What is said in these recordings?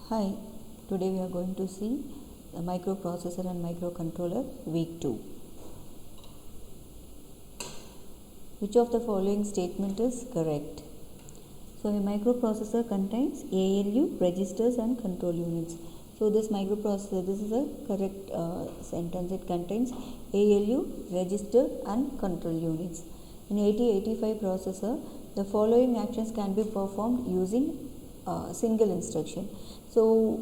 Hi, today we are going to see the microprocessor and microcontroller week 2. Which of the following statement is correct? So a microprocessor contains ALU, registers and control units. So this microprocessor, this is a correct sentence. It contains ALU, register and control units. In 8085 processor, the following actions can be performed using single instruction. So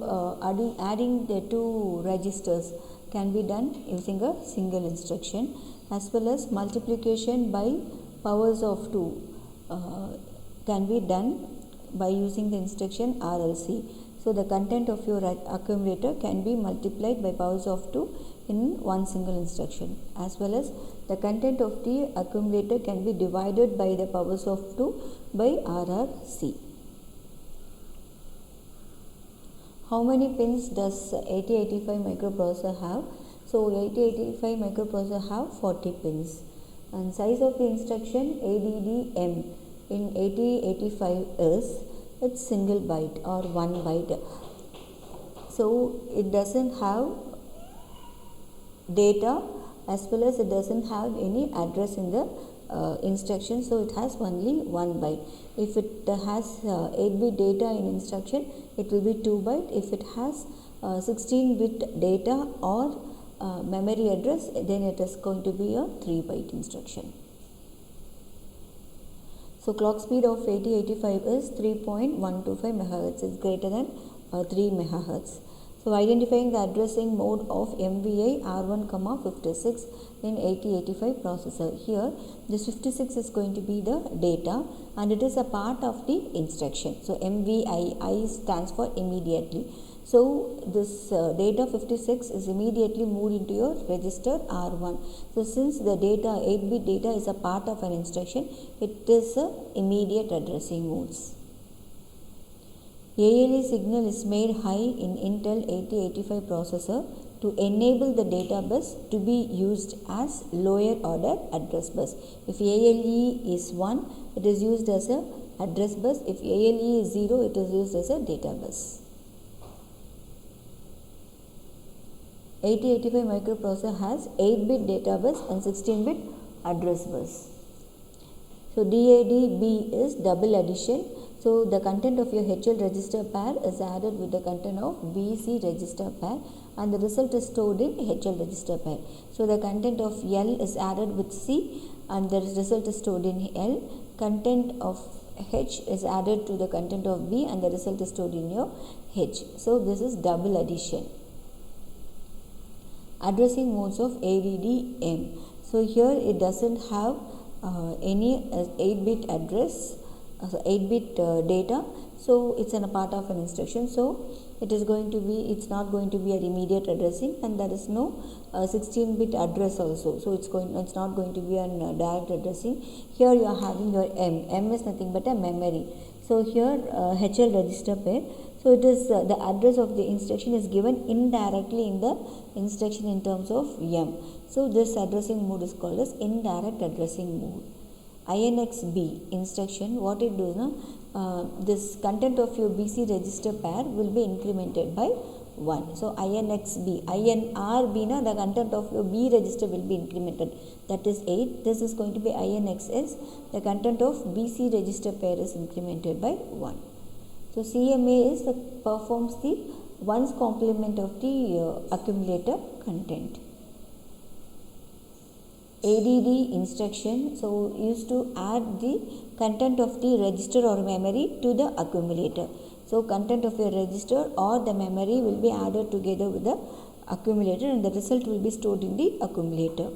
adding the two registers can be done using a single instruction, as well as multiplication by powers of 2 can be done by using the instruction RLC. So the content of your accumulator can be multiplied by powers of 2 in one single instruction, as well as the content of the accumulator can be divided by the powers of 2 by RRC. How many pins does 8085 microprocessor have? So 8085 microprocessor have 40 pins. And size of the instruction ADD-M in 8085 is it's single byte or 1 byte. So it doesn't have data as well as it doesn't have any address in the instruction, so it has only 1 byte. If it has 8-bit data in instruction, it will be 2 byte. If it has 16-bit data or memory address, then it is going to be a 3 byte instruction. So clock speed of 8085 is 3.125 MHz, is greater than 3 MHz. So identifying the addressing mode of MVI R1, 56 in 8085 processor. Here this 56 is going to be the data and it is a part of the instruction. So MVI, I stands for immediately. So this data 56 is immediately moved into your register R1. So since the data 8-bit data is a part of an instruction, it is immediate addressing modes. ALE signal is made high in Intel 8085 processor to enable the data bus to be used as lower order address bus. If ALE is 1, it is used as a address bus. If ALE is 0, it is used as a data bus. 8085 microprocessor has 8-bit data bus and 16-bit address bus. So DADB is double addition. So the content of your HL register pair is added with the content of BC register pair and the result is stored in HL register pair. So the content of L is added with C and the result is stored in L. Content of H is added to the content of B and the result is stored in your H. So this is double addition. Addressing modes of ADD-M. So here it doesn't have any 8-bit address, 8-bit data, so it's a part of an instruction. So it is going to be, it's not going to be an immediate addressing, and there is no 16-bit address also. So it's not going to be a direct addressing. Here you are having your M. M is nothing but a memory. So here HL register pair. So it is the address of the instruction is given indirectly in the instruction in terms of M. So this addressing mode is called as indirect addressing mode. INXB instruction, what it does now, this content of your BC register pair will be incremented by 1. So INXB, INRB now the content of your B register will be incremented, that is 8. This is going to be INXS, the content of BC register pair is incremented by 1. So CMA is performs the ones complement of the accumulator content. ADD instruction, so used to add the content of the register or memory to the accumulator. So content of a register or the memory will be added together with the accumulator and the result will be stored in the accumulator.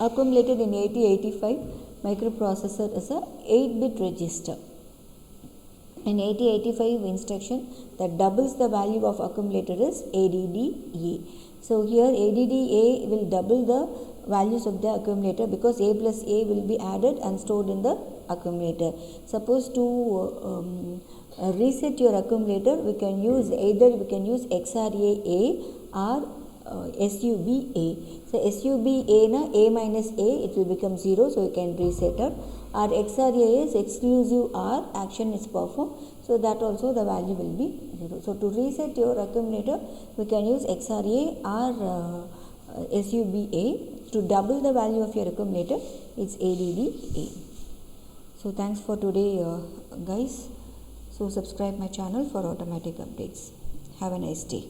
Accumulated in 8085 microprocessor is a 8-bit register. In 8085 instruction that doubles the value of accumulator is ADD-A. So here ADD-A will double the values of the accumulator because A plus A will be added and stored in the accumulator. Suppose to reset your accumulator, we can use XRA-A or SUB-A. So SUB-A na A minus A, it will become 0, so you can reset it. Or XRA is exclusive OR action is performed, so so that also the value will be 0. So to reset your accumulator, we can use XRA or SUBA. To double the value of your accumulator, it's ADDA. So thanks for today, guys. So subscribe my channel for automatic updates. Have a nice day.